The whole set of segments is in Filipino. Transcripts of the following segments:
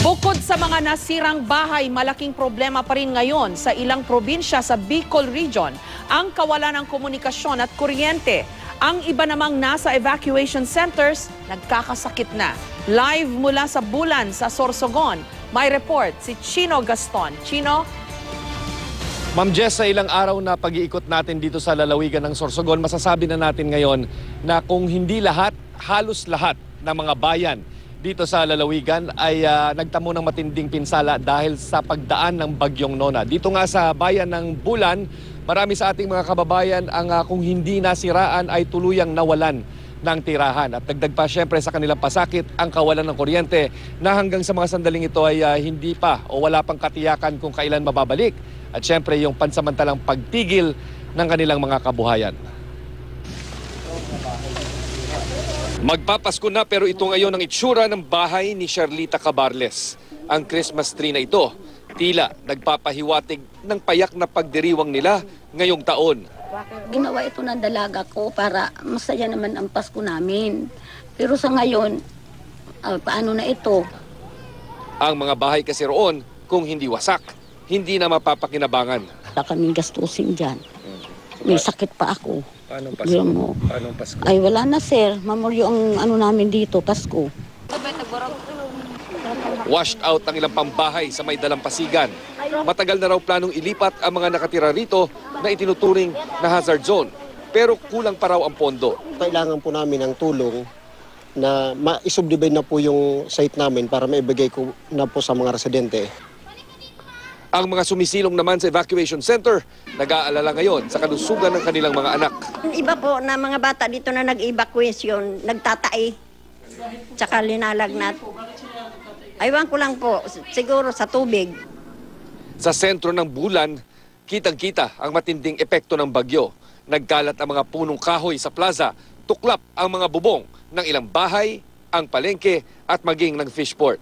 Bukod sa mga nasirang bahay, malaking problema pa rin ngayon sa ilang probinsya sa Bicol Region ang kawalan ng komunikasyon at kuryente. Ang iba namang nasa evacuation centers, nagkakasakit na. Live mula sa Bulan sa Sorsogon, may report si Chino Gaston. Chino? Ma'am Jess, sa ilang araw na pag-iikot natin dito sa lalawigan ng Sorsogon, masasabi na natin ngayon na kung hindi lahat, halos lahat ng mga bayan dito sa lalawigan ay nagtamo ng matinding pinsala dahil sa pagdaan ng bagyong Nona. Dito nga sa bayan ng Bulan, marami sa ating mga kababayan ang kung hindi nasiraan ay tuluyang nawalan ng tirahan. At dagdag pa siyempre sa kanilang pasakit ang kawalan ng kuryente na hanggang sa mga sandaling ito ay hindi pa o wala pang katiyakan kung kailan mababalik. At siyempre yung pansamantalang pagtigil ng kanilang mga kabuhayan. Magpapasko na pero ito ngayon ang itsura ng bahay ni Sherlita Cabarles. Ang Christmas tree na ito, tila nagpapahiwatig ng payak na pagdiriwang nila ngayong taon. Ginawa ito ng dalaga ko para masaya naman ang Pasko namin. Pero sa ngayon, paano na ito? Ang mga bahay kasi roon, kung hindi wasak, hindi na mapapakinabangan. Wala kaming gastusin dyan. May sakit pa ako. Paano Pasko? Paano Pasko? Ay wala na sir, mamoryo ang ano namin dito, Pasko. Washed out ang ilang pambahay sa may dalampasigan. Matagal na raw planong ilipat ang mga nakatira rito na itinuturing na hazard zone. Pero kulang pa raw ang pondo. Kailangan po namin ng tulong na ma-subdivide na po yung site namin para maibigay ko na po sa mga residente. Ang mga sumisilong naman sa evacuation center, nag-aalala ngayon sa kalusugan ng kanilang mga anak. Iba po na mga bata dito na nag-evacuation, nagtatai, tsaka linalagnat. Aywan ko lang po, siguro sa tubig. Sa sentro ng Bulan, kitang-kita ang matinding epekto ng bagyo. Nagkalat ang mga punong kahoy sa plaza, tuklap ang mga bubong ng ilang bahay, ang palengke at maging ng fishport.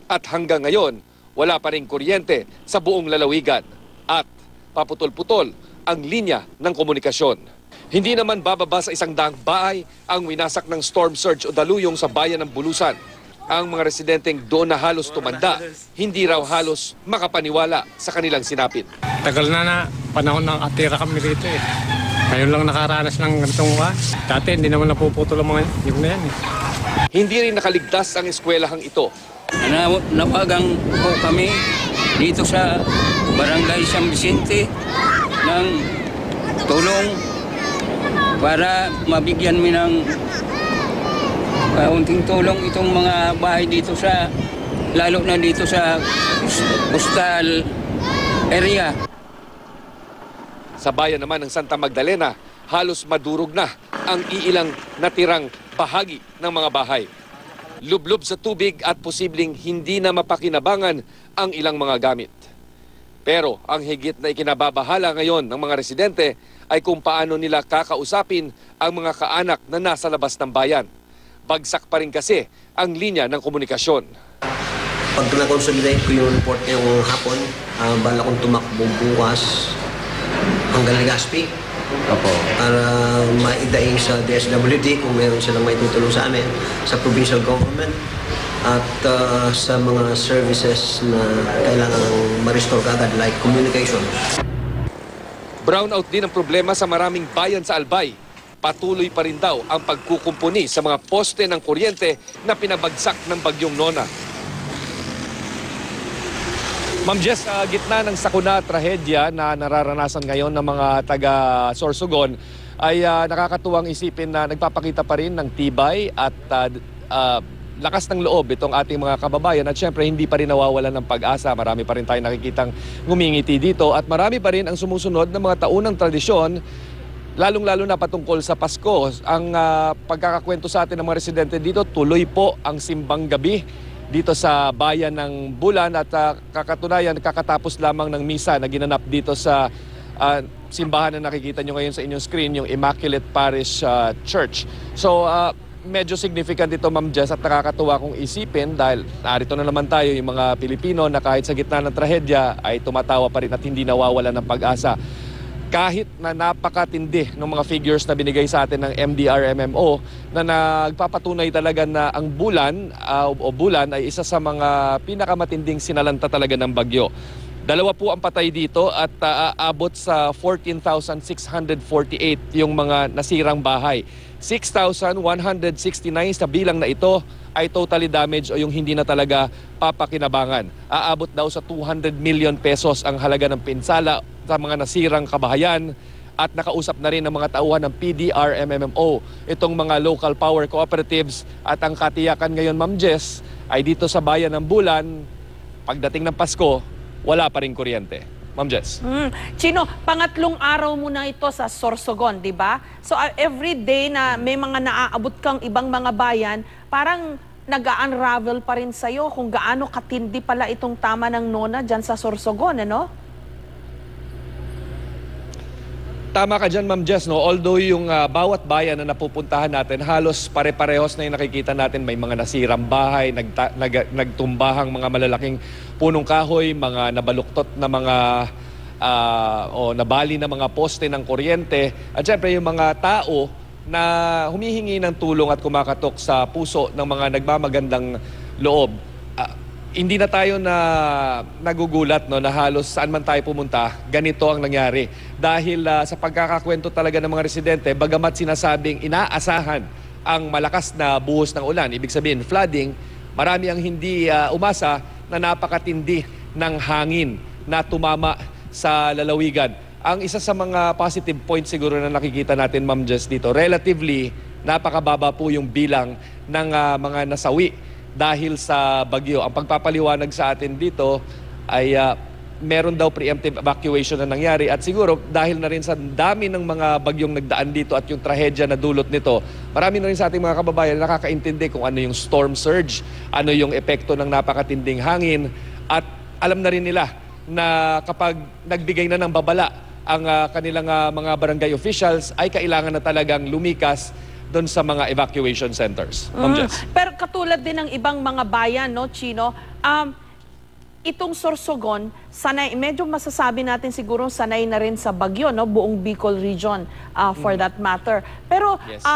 At hanggang ngayon, wala pa rin kuryente sa buong lalawigan at paputol-putol ang linya ng komunikasyon. Hindi naman bababa sa 100 bahay ang winasak ng storm surge o daluyong sa bayan ng Bulusan. Ang mga residenteng doon na halos tumanda, hindi raw halos makapaniwala sa kanilang sinapit. Tagal na panahon ng atira kami rito eh. Ngayon lang nakaranas ng ganitong dati hindi naman napuputol ang mga yung na yan eh. Hindi rin nakaligtas ang eskwelahang ito. Nawagan po kami dito sa Barangay San Vicente ng tulong para mabigyan mi ng kaunting tulong itong mga bahay dito sa, lalo na dito sa coastal area. Sa bayan naman ng Santa Magdalena, halos madurog na ang iilang natirang bahagi ng mga bahay. Lublob sa tubig at posibleng hindi na mapakinabangan ang ilang mga gamit. Pero ang higit na ikinababahala ngayon ng mga residente ay kung paano nila kakausapin ang mga kaanak na nasa labas ng bayan. Bagsak pa rin kasi ang linya ng komunikasyon. Pag na-consolidate ko yung report ngayong hapon, bala kong tumakbo bukas hanggang Legazpi. Para maidaing sa DSWD kung meron silang may tutulong sa amin, sa provincial government at sa mga services na kailangan ma-restore agad like communication. Brownout din ang problema sa maraming bayan sa Albay. Patuloy pa rin daw ang pagkukumpuni sa mga poste ng kuryente na pinabagsak ng bagyong Nona. Ma'am Jess, sa gitna ng sakuna at trahedya na nararanasan ngayon ng mga taga Sorsogon ay nakakatuwang isipin na nagpapakita pa rin ng tibay at lakas ng loob itong ating mga kababayan at syempre hindi pa rin nawawalan ng pag-asa. Marami pa rin tayong nakikitang ngumingiti dito at marami pa rin ang sumusunod ng mga taunang tradisyon, lalong-lalo na patungkol sa Pasko. Ang pagkakakwento sa atin ng mga residente dito, tuloy po ang simbang gabi dito sa bayan ng Bulan at kakatunayan, kakatapos lamang ng misa na ginanap dito sa simbahan na nakikita nyo ngayon sa inyong screen, yung Immaculate Parish Church. So medyo significant ito, Ma'am Jess, at nakakatuwa kong isipin dahil narito na naman tayo yung mga Pilipino na kahit sa gitna ng trahedya ay tumatawa pa rin at hindi nawawala ng pag-asa. kahit na napakatindi ng mga figures na binigay sa atin ng MDRMMO na nagpapatunay talaga na ang bulan ay isa sa mga pinakamatinding sinalanta talaga ng bagyo. 2 po ang patay dito at aabot sa 14,648 yung mga nasirang bahay. 6,169 sa bilang na ito ay totally damaged o yung hindi na talaga papakinabangan. Aabot daw sa 200 million pesos ang halaga ng pinsala sa mga nasirang kabahayan at nakausap na rin ng mga tauhan ng PDRMMO, itong mga local power cooperatives at ang katiyakan ngayon, Ma'am Jess, ay dito sa bayan ng Bulan, pagdating ng Pasko, wala pa rin kuryente. Ma'am Jess. Chino, pangatlong araw mo na ito sa Sorsogon, di ba? So every day na may mga naaabot kang ibang mga bayan, parang nag-unravel pa rin sa'yo kung gaano katindi pala itong tama ng Nona dyan sa Sorsogon, ano? Tama ka dyan, Ma'am Jess, no? Although yung bawat bayan na napupuntahan natin, halos pare-parehos na yung nakikita natin. May mga nasirang bahay, nagtumbahang mga malalaking punong kahoy, mga nabaluktot na mga o nabali na mga poste ng kuryente. At syempre yung mga tao na humihingi ng tulong at kumakatok sa puso ng mga nagmamagandang loob. Hindi na tayo nagugulat, no, na halos saan man tayo pumunta, ganito ang nangyari. Dahil sa pagkakakwento talaga ng mga residente, bagamat sinasabing inaasahan ang malakas na buhos ng ulan, ibig sabihin flooding, marami ang hindi umasa na napakatindi ng hangin na tumama sa lalawigan. Ang isa sa mga positive points siguro na nakikita natin, Ma'am Jess, dito, relatively napakababa po yung bilang ng mga nasawi dahil sa bagyo. Ang pagpapaliwanag sa atin dito ay meron daw preemptive evacuation na nangyari at siguro dahil na rin sa dami ng mga bagyong nagdaan dito at yung trahedya na dulot nito, marami na rin sa ating mga kababayan nakakaintindi kung ano yung storm surge, ano yung epekto ng napakatinding hangin at alam na rin nila na kapag nagbigay na ng babala ang kanilang mga barangay officials ay kailangan na talagang lumikas doon sa mga evacuation centers. Pero katulad din ng ibang mga bayan, no, Chino, itong Sorsogon, sanay, medyo masasabi natin siguro sanay na rin sa bagyo, no, buong Bicol region for that matter. Pero yes.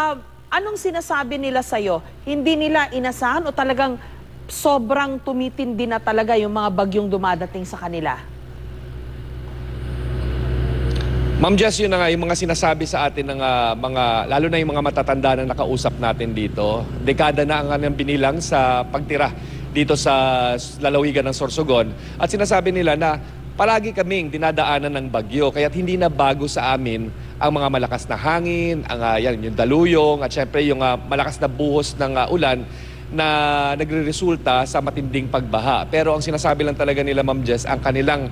Anong sinasabi nila sa'yo? Hindi nila inasahan o talagang sobrang tumitindi na talaga yung mga bagyong dumadating sa kanila? Ma'am Jess, yun na nga yung mga sinasabi sa atin ng lalo na yung mga matatanda na nakausap natin dito. Dekada na ang kanilang binilang sa pagtira dito sa lalawigan ng Sorsogon. At sinasabi nila na palagi kaming dinadaanan ng bagyo, kaya't hindi na bago sa amin ang mga malakas na hangin, yung daluyong, at syempre yung malakas na buhos ng ulan na nagre-resulta sa matinding pagbaha. Pero ang sinasabi lang talaga nila, Ma'am Jess, ang kanilang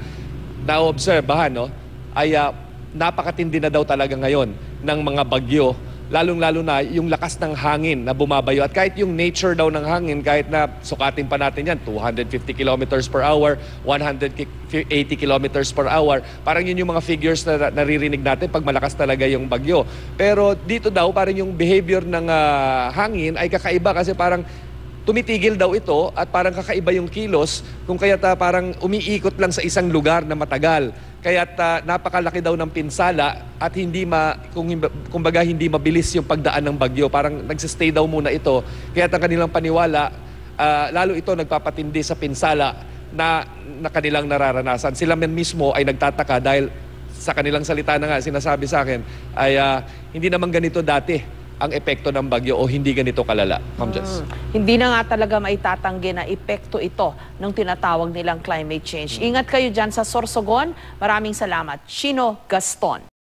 naobserbahan, no, ay napakatindi na daw talaga ngayon ng mga bagyo, lalong-lalo na yung lakas ng hangin na bumabayo. At kahit yung nature daw ng hangin, kahit na sukatin pa natin yan, 250 kilometers per hour, 180 kilometers per hour, parang yun yung mga figures na naririnig natin pag malakas talaga yung bagyo. Pero dito daw, parang yung behavior ng hangin ay kakaiba kasi parang tumitigil daw ito at parang kakaiba yung kilos kung kaya't parang umiikot lang sa isang lugar na matagal. Kaya't napakalaki daw ng pinsala at kumbaga hindi mabilis yung pagdaan ng bagyo. Parang nagsistay daw muna ito. Kaya't ang kanilang paniwala, lalo ito nagpapatindi sa pinsala na kanilang nararanasan. Sila men mismo ay nagtataka dahil sa kanilang salita na nga, sinasabi sa akin, ay hindi naman ganito dati ang epekto ng bagyo o hindi ganito kalala. Hindi na nga talaga maitatanggi na epekto ito ng tinatawag nilang climate change. Ingat kayo dyan sa Sorsogon. Maraming salamat. Chino Gaston.